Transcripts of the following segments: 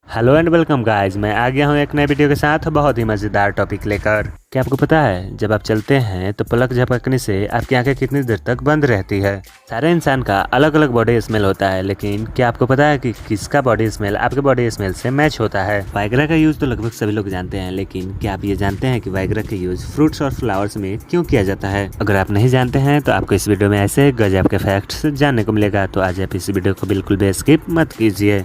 Hello and welcome guys, मैं आ गया हूँ एक नए वीडियो के साथ बहुत ही मज़ेदार टॉपिक लेकर। क्या आपको पता है जब आप चलते हैं तो पलक झपकने से आपकी आंखें कितनी देर तक बंद रहती है। सारे इंसान का अलग अलग बॉडी स्मेल होता है, लेकिन क्या आपको पता है कि किसका बॉडी स्मेल आपके बॉडी स्मेल से मैच होता है। वाइग्रा का यूज तो लगभग सभी लोग जानते हैं, लेकिन क्या आप ये जानते हैं कि वाइग्रा का यूज फ्रूट्स और फ्लावर्स में क्यों किया जाता है? अगर आप नहीं जानते हैं तो आपको इस वीडियो में ऐसे गजब के फैक्ट्स जानने को मिलेगा, तो आज आप इस वीडियो को बिल्कुल भी स्किप मत कीजिए।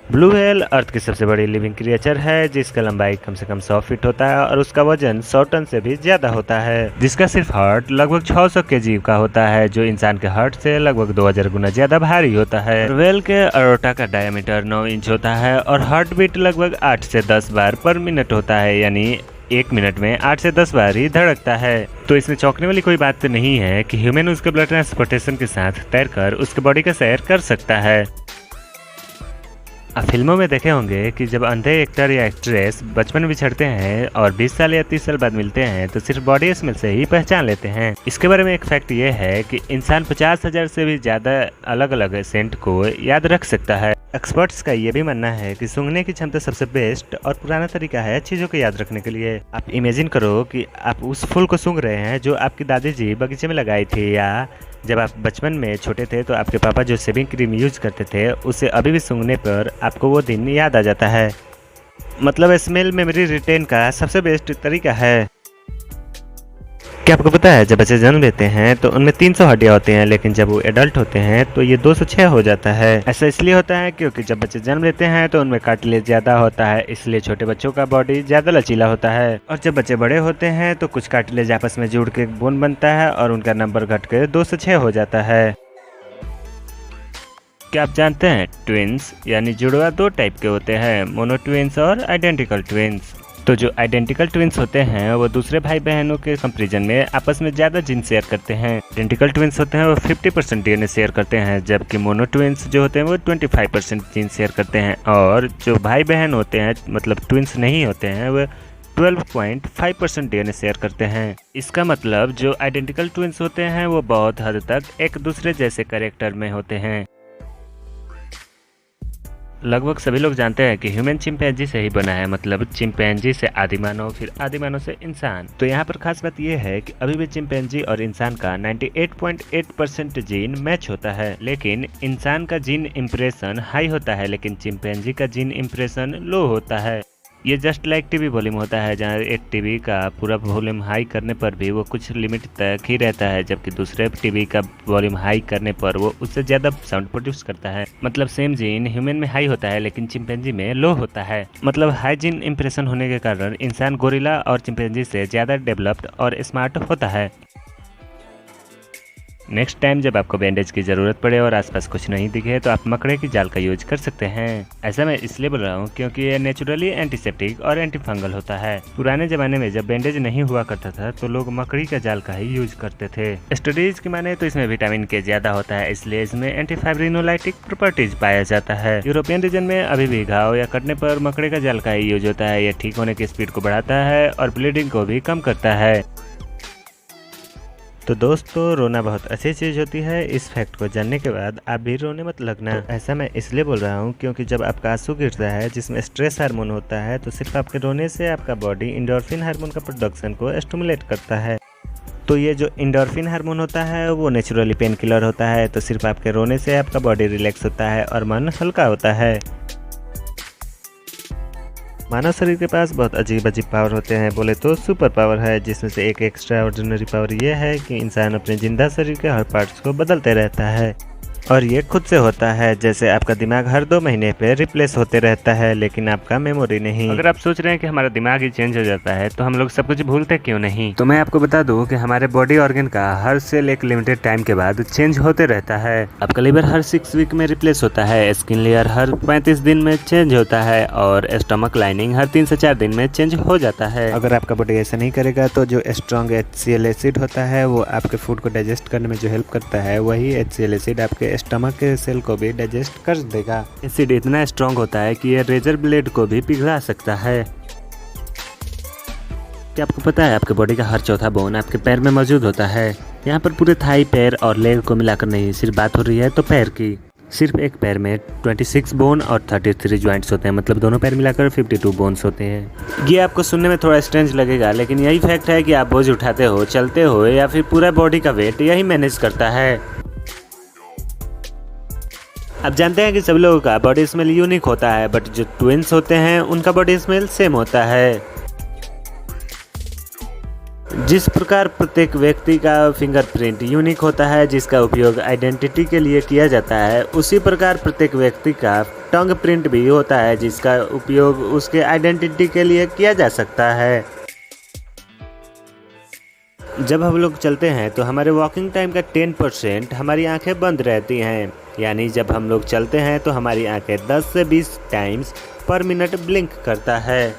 ब्लू व्हेल अर्थ की सबसे बड़ी लिविंग क्रिएचर है, जिसका लंबाई कम से कम 100 फीट होता है और उसका वजन 100 टन से भी ज्यादा होता है, जिसका सिर्फ हार्ट लगभग 600 केजी का होता है, जो इंसान के हार्ट से लगभग 2000 गुना ज्यादा भारी होता है। व्हेल के अरोटा का डायमीटर 9 इंच होता है और हार्ट बीट लगभग 8 से 10 बार पर मिनट होता है, यानी 1 मिनट में 8 से 10 बार ही धड़कता है। तो इसमें चौंकने वाली कोई बात नहीं है कि ह्यूमन उसके ब्लड ट्रांसपोर्टेशन के साथ तैरकर उसके बॉडी का सैर कर सकता है। आप फिल्मों में देखे होंगे कि जब अंधे एक्टर या एक्ट्रेस बचपन में बिछड़ते हैं और 20 साल या 30 साल बाद मिलते हैं तो सिर्फ बॉडी स्मेल से ही पहचान लेते हैं। इसके बारे में एक फैक्ट ये है कि इंसान 50,000 से भी ज्यादा अलग अलग सेंट को याद रख सकता है। एक्सपर्ट्स का ये भी मानना है कि सूंघने की क्षमता सबसे बेस्ट और पुराना तरीका है चीजों को याद रखने के लिए। आप इमेजिन करो कि आप उस फूल को सूंघ रहे हैं जो आपकी दादी जी बगीचे में लगाई थी, या जब आप बचपन में छोटे थे तो आपके पापा जो शेविंग क्रीम यूज करते थे उसे अभी भी सूंघने पर आपको वो दिन याद आ जाता है। मतलब स्मेल मेमोरी रिटेन का सबसे बेस्ट तरीका है। क्या आपको पता है जब बच्चे जन्म लेते हैं तो उनमें 300 हड्डियां होती हैं, लेकिन जब वो एडल्ट होते हैं तो ये 206 हो जाता है। ऐसा इसलिए होता है क्योंकि जब बच्चे जन्म लेते हैं तो उनमें कार्टिलेज ज्यादा होता है, इसलिए छोटे बच्चों का बॉडी ज्यादा लचीला होता है। और जब बच्चे बड़े होते हैं तो कुछ कार्टिलेज आपस में जुड़ के बोन बनता है और उनका नंबर घटकर 206 हो जाता है। क्या आप जानते हैं ट्विंस यानी जुड़वा 2 टाइप के होते हैं, मोनो ट्विंस और आइडेंटिकल ट्विंस। तो जो आइडेंटिकल ट्विंस होते हैं वो दूसरे भाई बहनों के कंपैरिजन में आपस में ज्यादा जीन शेयर करते हैं। आइडेंटिकल ट्विंस होते हैं वो 50% डीएनए शेयर करते हैं, जबकि मोनो ट्विंस जो होते हैं वो 25% जीन शेयर करते हैं। और जो भाई बहन होते हैं मतलब ट्विंस नहीं होते हैं वो 12.5% डीएनए शेयर करते हैं। इसका मतलब जो आइडेंटिकल ट्विंस होते हैं वो बहुत हद तक एक दूसरे जैसे कैरेक्टर में होते हैं। लगभग सभी लोग जानते हैं कि ह्यूमन चिंपैंजी से ही बना है, मतलब चिंपैंजी से आदिमानव, फिर आदिमानव से इंसान। तो यहाँ पर खास बात यह है कि अभी भी चिंपैंजी और इंसान का 98.8% जीन मैच होता है, लेकिन इंसान का जीन इम्प्रेशन हाई होता है लेकिन चिंपैंजी का जीन इम्प्रेशन लो होता है। ये जस्ट लाइक टीवी वॉल्यूम होता है, जहाँ एक टीवी का पूरा वॉल्यूम हाई करने पर भी वो कुछ लिमिट तक ही रहता है, जबकि दूसरे टीवी का वॉल्यूम हाई करने पर वो उससे ज़्यादा साउंड प्रोड्यूस करता है। मतलब सेम जीन ह्यूमन में हाई होता है लेकिन चिंपैंजी में लो होता है। मतलब हाई जीन इम्प्रेशन होने के कारण इंसान गोरिल्ला और चिंपैंजी से ज़्यादा डेवलप्ड और स्मार्ट होता है। नेक्स्ट टाइम जब आपको बैंडेज की ज़रूरत पड़े और आसपास कुछ नहीं दिखे तो आप मकड़े की जाल का यूज कर सकते हैं। ऐसा मैं इसलिए बोल रहा हूँ क्योंकि ये नेचुरली एंटीसेप्टिक और एंटी फंगल होता है। पुराने जमाने में जब बैंडेज नहीं हुआ करता था तो लोग मकड़ी का जाल का ही यूज करते थे। स्टडीज की माने तो इसमें विटामिन के ज्यादा होता है, इसलिए इसमें एंटीफाइब्रिनोलाइटिक प्रॉपर्टीज पाया जाता है। यूरोपियन रीजन में अभी भी घाव या कटने पर मकड़े का जाल का ही यूज होता है। यह ठीक होने की स्पीड को बढ़ाता है और ब्लीडिंग को भी कम करता है। तो दोस्तों, रोना बहुत अच्छी चीज़ होती है। इस फैक्ट को जानने के बाद आप भी रोने मत लगना। ऐसा मैं इसलिए बोल रहा हूँ क्योंकि जब आपका आंसू गिरता है जिसमें स्ट्रेस हार्मोन होता है तो सिर्फ आपके रोने से आपका बॉडी एंडोर्फिन हार्मोन का प्रोडक्शन को स्टिमुलेट करता है। तो ये जो एंडोर्फिन हार्मोन होता है वो नेचुरली पेन किलर होता है, तो सिर्फ आपके रोने से आपका बॉडी रिलैक्स होता है और मन हल्का होता है। मानव शरीर के पास बहुत अजीब अजीब पावर होते हैं, बोले तो सुपर पावर है, जिसमें से एक एक्स्ट्रा ऑर्डिनरी पावर यह है कि इंसान अपने जिंदा शरीर के हर पार्ट्स को बदलते रहता है और ये खुद से होता है। जैसे आपका दिमाग हर 2 महीने पे रिप्लेस होते रहता है, लेकिन आपका मेमोरी नहीं। अगर आप सोच रहे हैं कि हमारा दिमाग ही चेंज हो जाता है तो हम लोग सब कुछ भूलते क्यों नहीं? तो मैं आपको बता दूं कि हमारे बॉडी ऑर्गन का हर सेल एक लिमिटेड टाइम के बाद चेंज होते रहता है। आपका लिवर हर 6 वीक में रिप्लेस होता है, स्किन लेयर हर 35 दिन में चेंज होता है और स्टमक लाइनिंग हर 3 से 4 दिन में चेंज हो जाता है। अगर आपका बॉडी ऐसा नहीं करेगा तो जो स्ट्रॉन्ग HCl एसिड होता है वो आपके फूड को डाइजेस्ट करने में जो हेल्प करता है, वही HCl एसिड आपके स्टमक के सेल को भी डाइजेस्ट कर देगा। एसिड इतना स्ट्रॉन्ग होता है कि ये रेजर ब्लेड को भी पिघला सकता है। क्या आपको पता है आपके बॉडी का हर चौथा बोन आपके पैर में मौजूद होता है। यहाँ पर पूरे थाई, पैर और लेग को मिलाकर नहीं, सिर्फ बात हो रही है तो पैर की। सिर्फ एक पैर में 26 बोन और 33 जॉइंट्स होते हैं, मतलब दोनों पैर मिलाकर 52 बोन्स होते हैं। ये आपको सुनने में थोड़ा स्ट्रेंज लगेगा, लेकिन यही फैक्ट है कि आप बोझ उठाते हो, चलते हो या फिर पूरा बॉडी का वेट यही मैनेज करता है। आप जानते हैं कि सब लोगों का बॉडी स्मेल यूनिक होता है, बट जो ट्विंस होते हैं उनका बॉडी स्मेल सेम होता है। जिस प्रकार प्रत्येक व्यक्ति का फिंगरप्रिंट यूनिक होता है जिसका उपयोग आइडेंटिटी के लिए किया जाता है, उसी प्रकार प्रत्येक व्यक्ति का टंग प्रिंट भी होता है जिसका उपयोग उसके आइडेंटिटी के लिए किया जा सकता है। जब हम लोग चलते हैं तो हमारे वॉकिंग टाइम का 10% हमारी आंखें बंद रहती हैं, यानी जब हम लोग चलते हैं तो हमारी आंखें 10 से 20 टाइम्स पर मिनट ब्लिंक करता है।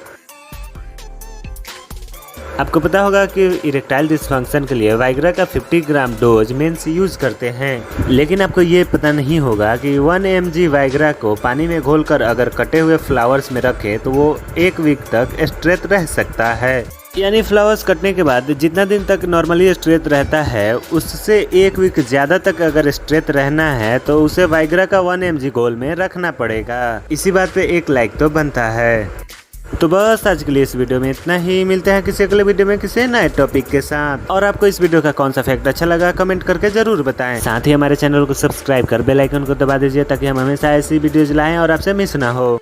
आपको पता होगा कि इरेक्टाइल डिसफंक्शन के लिए वाइग्रा का 50 ग्राम डोज मेंस यूज करते हैं, लेकिन आपको ये पता नहीं होगा कि 1 mg वाइग्रा को पानी में घोलकर अगर कटे हुए फ्लावर्स में रखें तो वो 1 वीक तक स्ट्रेट रह सकता है। यानी फ्लावर्स कटने के बाद जितना दिन तक नॉर्मली स्ट्रेट रहता है उससे 1 वीक ज़्यादा तक अगर स्ट्रेट रहना है तो उसे वाइग्रा का 1 mg घोल में रखना पड़ेगा। इसी बात पे 1 लाइक तो बनता है। तो बस आज के लिए इस वीडियो में इतना ही। मिलते हैं किसी अगले वीडियो में किसी नए टॉपिक के साथ। और आपको इस वीडियो का कौन सा फैक्ट अच्छा लगा कमेंट करके जरूर बताएं। साथ ही हमारे चैनल को सब्सक्राइब कर बेल आइकन को दबा दीजिए ताकि हम हमेशा ऐसी वीडियोज लाएं और आपसे मिस ना हो।